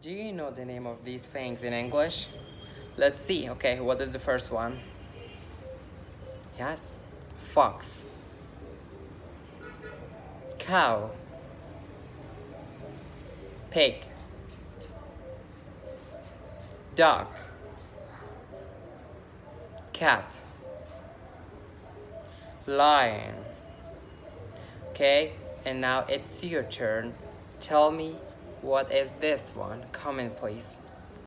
Do you know the name of these things in English? Let's see. Okay, what is the first one? Yes, fox, cow, pig, dog, cat, lion. Okay, and now it's your turn. Tell me what is this one? Comment please.